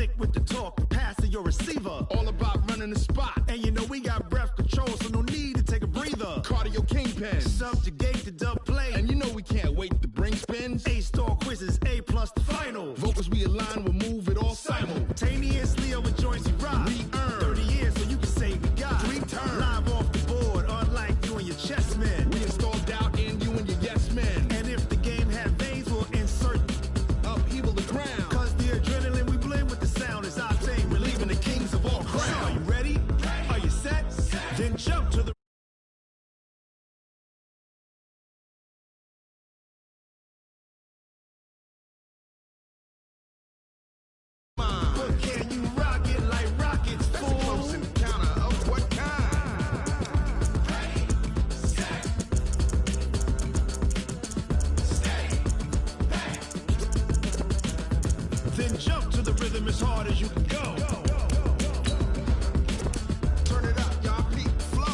slick with the talk, the pass of your receiver. All about running the spot. And you know we got breath control, so no need to take a breather. Cardio kingpin. Subjugate the dub play. And you know we can't wait to bring spins. A-star quizzes, A+ the final. Vocals we align, we'll move it all simultaneously over joints we rock. We earn 30 years so you can say we got 3 turns. Live off the board, unlike you and your chess men. We install doubt in you and your yes men. And if the game had veins, we'll insert upheaval the ground. Cause the adrenaline we blend with the sound is our thing. Relieving the kings of all crowns. Are you ready? Are you set? Then jump to the as hard as you can go. Turn it up, y'all. Peak flow.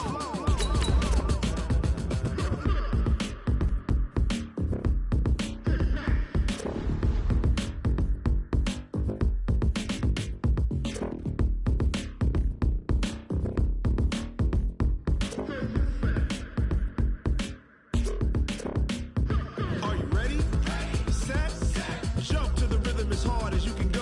Are you ready? Set. Jump to the rhythm as hard as you can go.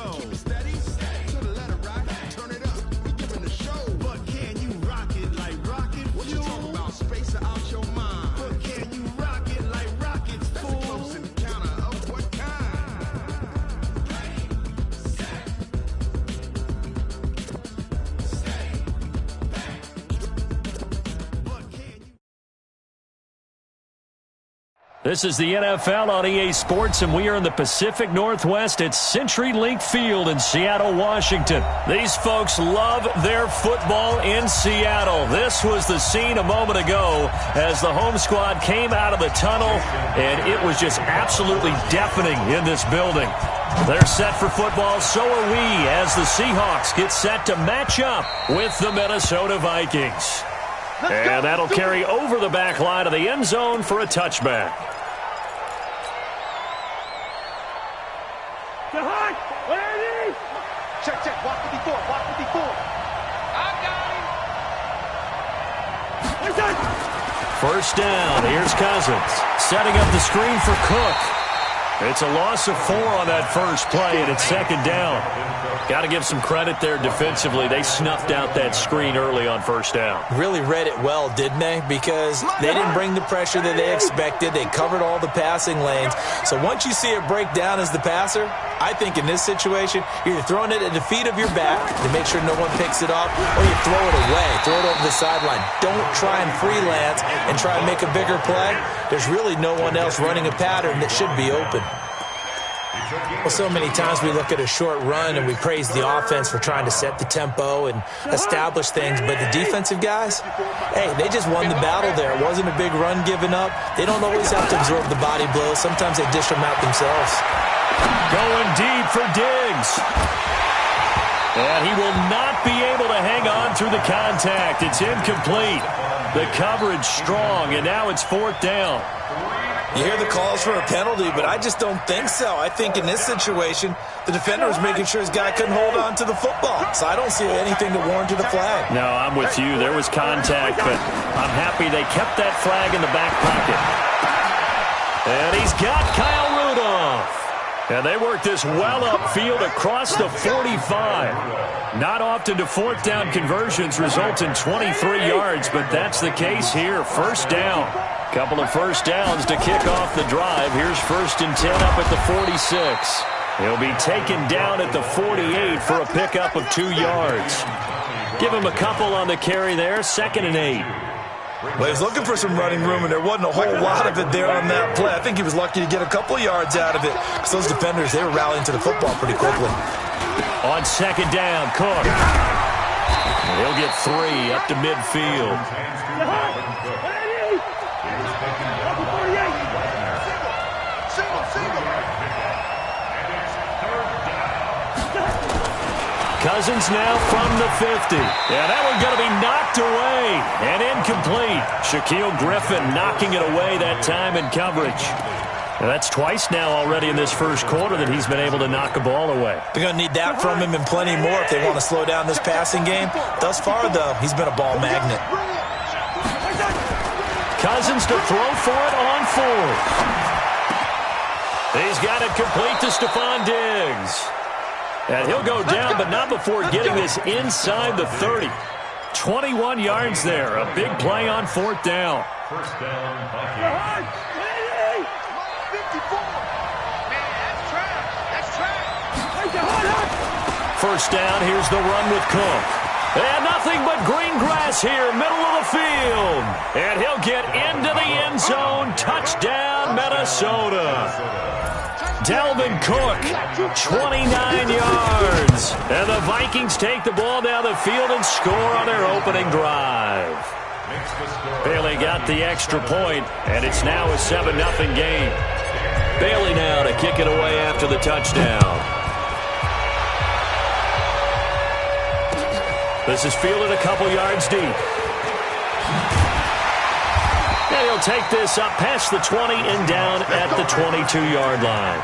This is the NFL on EA Sports, and we are in the Pacific Northwest at CenturyLink Field in Seattle, Washington. These folks love their football in Seattle. This was the scene a moment ago as the home squad came out of the tunnel, and it was just absolutely deafening in this building. They're set for football, so are we, as the Seahawks get set to match up with the Minnesota Vikings. And that'll carry over the back line of the end zone for a touchback. Check. Walk 54. I got him. First down. Here's Cousins. Setting up the screen for Cook. It's a loss of 4 on that first play, and it's second down. Got to give some credit there defensively. They snuffed out that screen early on first down. Really read it well, didn't they? Because they didn't bring the pressure that they expected. They covered all the passing lanes. So once you see it break down as the passer, I think in this situation, you're either throwing it at the feet of your back to make sure no one picks it up, or you throw it away, throw it over the sideline. Don't try and freelance and try and make a bigger play. There's really no one else running a pattern that should be open. Well, so many times we look at a short run and we praise the offense for trying to set the tempo and establish things, but the defensive guys, hey, they just won the battle there. It wasn't a big run given up. They don't always have to absorb the body blows. Sometimes they dish them out themselves. Going deep for Diggs. And he will not be able to hang on through the contact. It's incomplete. The coverage strong, and now it's 4th down. You hear the calls for a penalty, but I just don't think so. I think in this situation, the defender was making sure his guy couldn't hold on to the football. So I don't see anything to warrant a flag. No, I'm with you. There was contact, but I'm happy they kept that flag in the back pocket. And he's got Kyle Rudolph. And they work this well upfield across the 45. Not often do 4th down conversions result in 23 yards, but that's the case here. First down. Couple of first downs to kick off the drive. Here's 1st and 10 up at the 46. He'll be taken down at the 48 for a pickup of 2 yards. Give him a couple on the carry there. 2nd and 8. Well, he was looking for some running room, and there wasn't a whole lot of it there on that play. I think he was lucky to get a couple yards out of it. Because those defenders, they were rallying to the football pretty quickly. On 2nd down, Cook. He'll get 3 up to midfield. Cousins now from the 50. Yeah, that one's going to be knocked away and incomplete. Shaquille Griffin knocking it away that time in coverage. That's twice now already in this first quarter that he's been able to knock a ball away. They're going to need that from him and plenty more if they want to slow down this passing game. Thus far, though, he's been a ball magnet. Cousins to throw for it on fourth. He's got it complete to Stephon Diggs. And he'll go down, but not before getting this inside the 30. 21 yards there. A big play on fourth down. First down, Vikings. First down, here's the run with Cook. And nothing but green grass here, middle of the field. And he'll get into the end zone. Touchdown, Minnesota. Dalvin Cook, 29 yards. And the Vikings take the ball down the field and score on their opening drive. Bailey got the extra point, and it's now a 7-0 game. Bailey now to kick it away after the touchdown. This is fielded a couple yards deep. And he'll take this up past the 20 and down at the 22-yard line.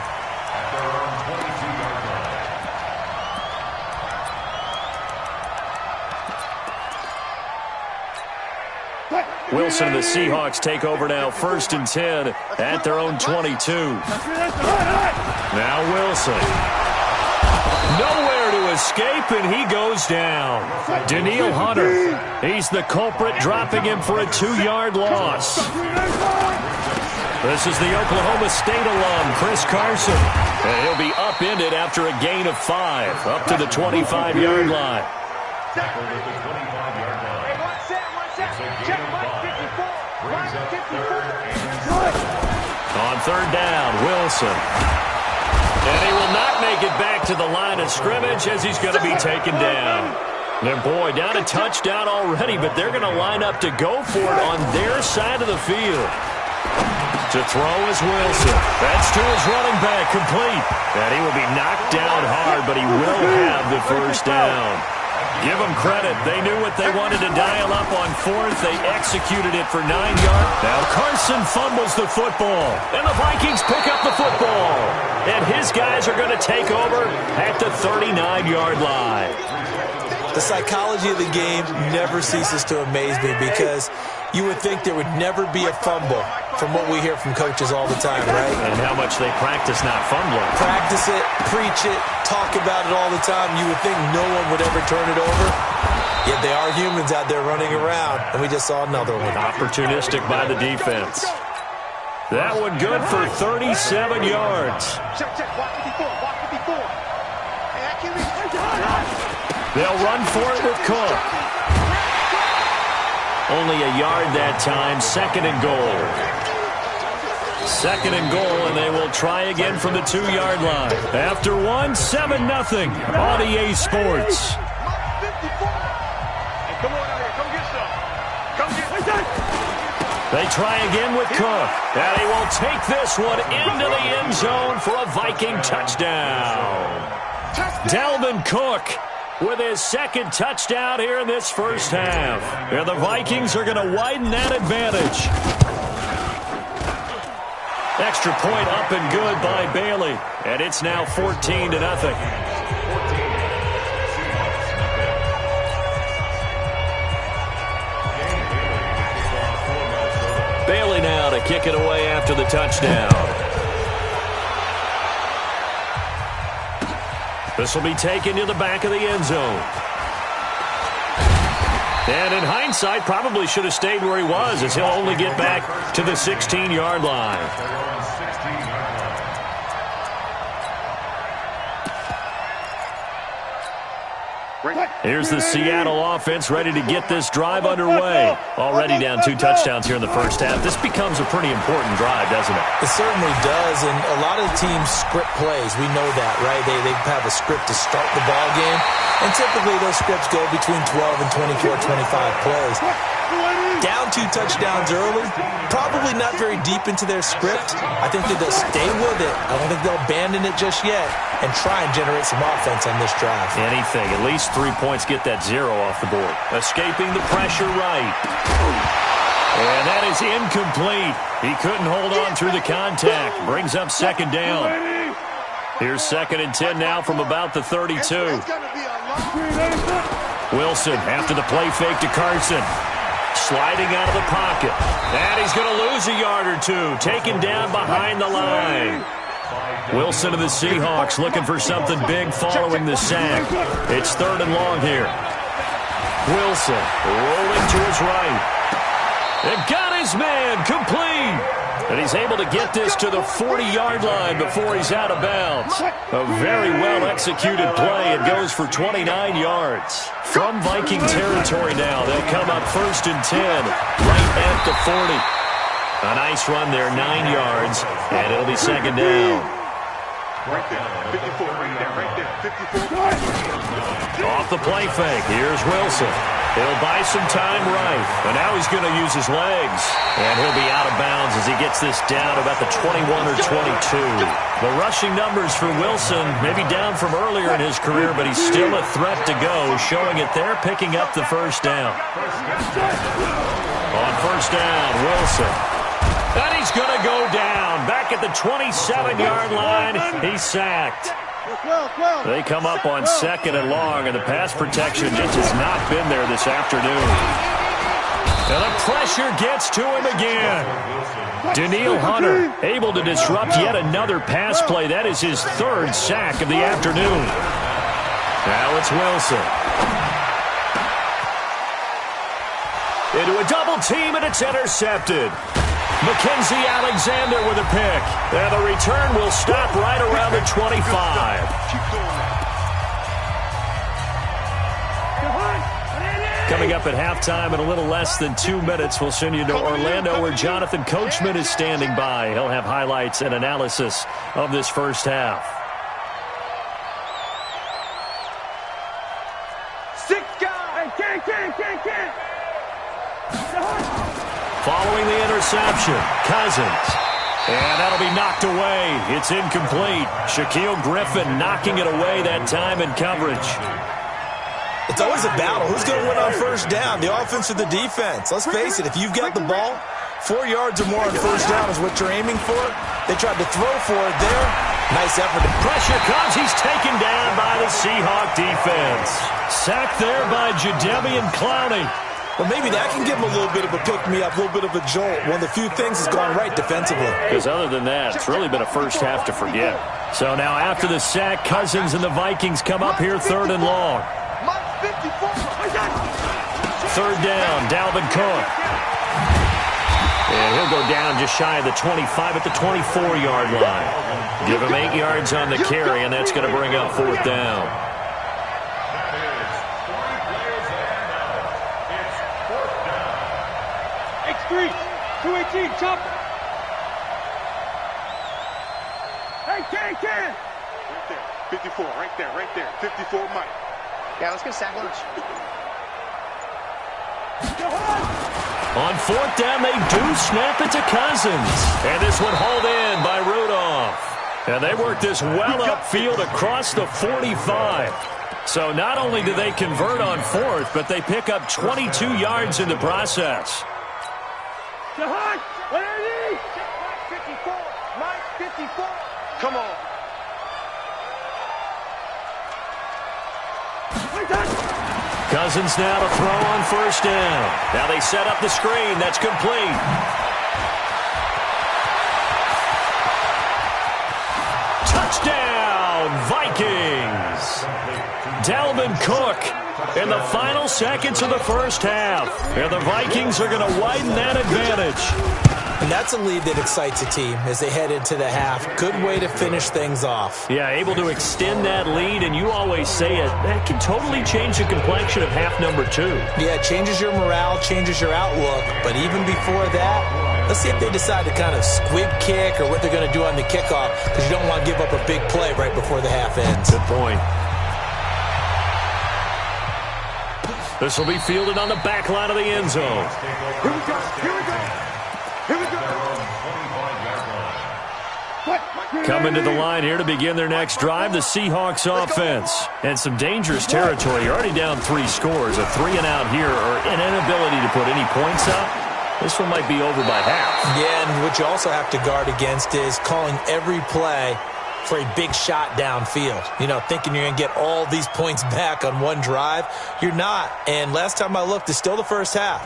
Wilson and the Seahawks take over now, 1st and 10 at their own 22. Now Wilson. Nowhere to escape, and he goes down. Daniil Hunter, he's the culprit, dropping him for a 2-yard loss. This is the Oklahoma State alum, Chris Carson. And he'll be upended after a gain of 5, up to the 25-yard line. On third down, Wilson. And he will not make it back to the line of scrimmage as he's going to be taken down. And boy, down a touchdown already, but they're going to line up to go for it on their side of the field. To throw is Wilson. That's to his running back, complete. And he will be knocked down hard, but he will have the first down. Give them credit. They knew what they wanted to dial up on fourth. They executed it for 9 yards. Now Carson fumbles the football, and the Vikings pick up the football. And his guys are going to take over at the 39-yard line. The psychology of the game never ceases to amaze me because you would think there would never be a fumble from what we hear from coaches all the time, right? And how much they practice not fumbling. Practice it, preach it, talk about it all the time. You would think no one would ever turn it over. Yet they are humans out there running around, and we just saw another one. Opportunistic by the defense. That one good for 37 yards. They'll run for it with Cook. Only a yard that time, 2nd and goal. 2nd and goal, and they will try again from the 2-yard line. After one, 7-0 on EA Sports. They try again with Cook, and he will take this one into the end zone for a Viking touchdown. Dalvin Cook with his 2nd touchdown here in this first half. And the Vikings are going to widen that advantage. Extra point up and good by Bailey. And it's now 14-0. Bailey now to kick it away after the touchdown. This will be taken to the back of the end zone. And in hindsight, probably should have stayed where he was, as he'll only get back to the 16-yard line. Here's the Seattle offense ready to get this drive underway. Already down 2 touchdowns here in the first half. This becomes a pretty important drive, doesn't it? It certainly does, and a lot of teams script plays. We know that, right? They have a script to start the ball game, and typically those scripts go between 12 and 24, 25 plays. Down 2 touchdowns early, probably not very deep into their script. I think that they'll stay with it. I don't think they'll abandon it just yet and try and generate some offense on this drive. Anything. At least 3 points, get that 0 off the board. Escaping the pressure right. And that is incomplete. He couldn't hold on through the contact. Brings up second down. Here's 2nd and 10 now from about the 32. Wilson after the play fake to Carson. Sliding out of the pocket. And he's going to lose a yard or two. Taken down behind the line. Wilson of the Seahawks looking for something big following the sack. It's 3rd and long here. Wilson rolling to his right. And got his man complete. And he's able to get this to the 40-yard line before he's out of bounds. A very well-executed play. It goes for 29 yards. From Viking territory now, they'll come up 1st and 10, right at the 40. A nice run there, 9 yards, and it'll be 2nd down. Right there, 54, right there, 54. Off the play fake, here's Wilson. He'll buy some time right, and now he's going to use his legs. And he'll be out of bounds as he gets this down about the 21 or 22. The rushing numbers for Wilson may be down from earlier in his career, but he's still a threat to go, showing it there, picking up the 1st down. On 1st down, Wilson. And he's going to go down. Back at the 27-yard line, he's sacked. They come up on 2nd and long, and the pass protection just has not been there this afternoon. And the pressure gets to him again. Daniil Hunter able to disrupt yet another pass play. That is his 3rd sack of the afternoon. Now it's Wilson. Into a double team, and it's intercepted. Mackenzie Alexander with a pick. And the return will stop right around the 25. Coming up at halftime in a little less than 2 minutes, we'll send you to Orlando where Jonathan Coachman is standing by. He'll have highlights and analysis of this first half. 6 guys! Can't! Following the interception, Cousins. And that'll be knocked away. It's incomplete. Shaquille Griffin knocking it away that time in coverage. It's always a battle. Who's going to win on 1st down, the offense or the defense? Let's face it, if you've got the ball, 4 yards or more on 1st down is what you're aiming for. They tried to throw for it there. Nice effort. The pressure comes. He's taken down by the Seahawk defense. Sacked there by Jadeveon Clowney. Well, maybe that can give him a little bit of a pick-me-up, a little bit of a jolt. One of the few things that's gone right defensively. Because other than that, it's really been a first half to forget. So now after the sack, Cousins and the Vikings come up here 3rd and long. 3rd down, Dalvin Cook. And he'll go down just shy of the 25 at the 24-yard line. Give him 8 yards on the carry, and that's going to bring up 4th down. X3, 218, chop. Hey, can. Right there, 54, right there, 54, Mike. Yeah, let's get sack lunch. On 4th down, they do snap it to Cousins. And this one hauled in by Rudolph. And they work this well upfield across the 45. So not only do they convert on 4th, but they pick up 22 yards in the process. Jahan, what are these? Mike 54, Mike 54. Come on. Cousins now to throw on 1st down. Now they set up the screen. That's complete. Touchdown, Vikings. Dalvin Cook in the final seconds of the first half. And the Vikings are going to widen that advantage. And that's a lead that excites a team as they head into the half. Good way to finish things off. Yeah, able to extend that lead, and you always say it, that can totally change the complexion of half number 2. Yeah, it changes your morale, changes your outlook. But even before that, let's see if they decide to kind of squib kick or what they're going to do on the kickoff, because you don't want to give up a big play right before the half ends. Good point. This will be fielded on the back line of the end zone. Here we go. Coming to the line here to begin their next drive, the Seahawks offense. And some dangerous territory. You're already down 3 scores. A 3-and-out here, or an inability to put any points up. This one might be over by half. Yeah, and what you also have to guard against is calling every play for a big shot downfield. Thinking you're going to get all these points back on one drive. You're not. And last time I looked, it's still the first half.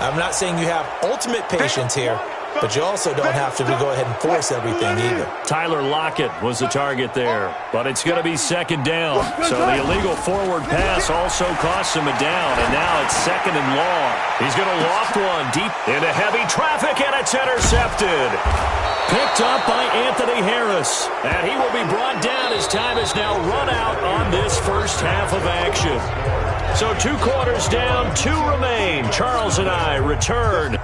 I'm not saying you have ultimate patience here, but you also don't have to go ahead and force everything either. Tyler Lockett was the target there, but it's going to be second down. So the illegal forward pass also costs him a down, and now it's second and long. He's going to loft one deep into heavy traffic, and it's intercepted. Picked up by Anthony Harris, and he will be brought down as time is now run out on this first half of action. So 2 quarters down, 2 remain. Charles and I return.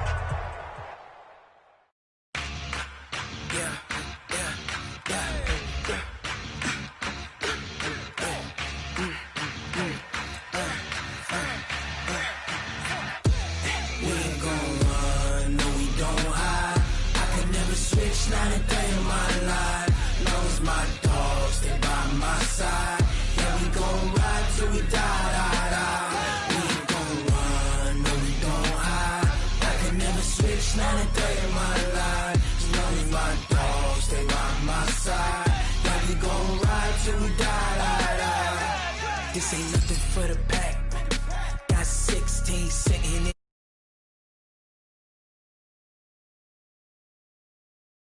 This ain't nothing for the pack. Got 16 sitting in